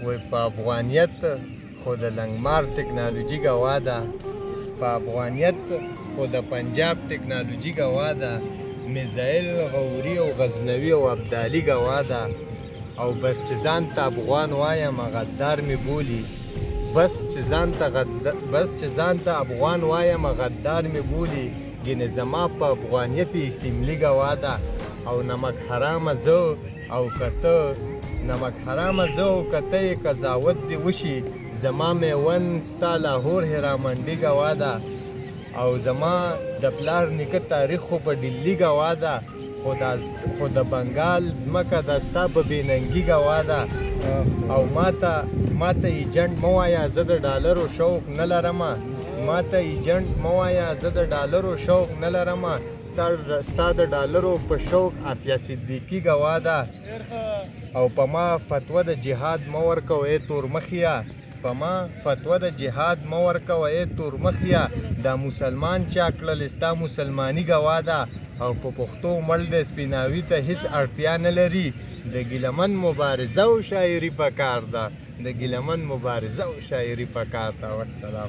وای په افغانیت خو د لنګمار ټکنالوژي ګوا ده، په افغانیت خو د پنجاب ټکنالوژي ګوا ده، میزایل غوري او غزنوي او ابدالي ګوا ده. او بس چې ځان ته افغان وایم غدار مې بولي، بس چې ځان ته افغان وایم غدار مې بولي، ګینې زما په افغانیت یې سیملي ګوا ده. او نمک حرامه زه او کته نمک حرامه زه او کته یې قضاوت دې وشي، زما میوند ستا لاهور هرامنډي ګوا ده. او زما د پلار نیکه تاریخ خو په ډیلي ګوا ده، خو د بنګال ځمکه د ستا په بېننګي ګوا ده. او ماته ایجنټ مه وایه زه د ډالرو شوق نه لرمه، ماته ایجنټ مه وایه زه د ډالرو شوق نه لرمه، ستا د ډالرو په شوق عافیه صدیقي ګوا ده. او په ما فتوه د جهاد مه ورکوه ای تورمخیه، په ما فتوه د جهاد مه ورکوه ای تورمخیه، دا مسلمان چا کړل ستا مسلماني ګوا ده. او په پښتو مړ دی سپیناوي ته هیڅ اړتیا نه لري، د ګیلمن مبارزه او شاعري پکار ده، د ګیلمن مبارزه او شاعري پکار ده. والسلام.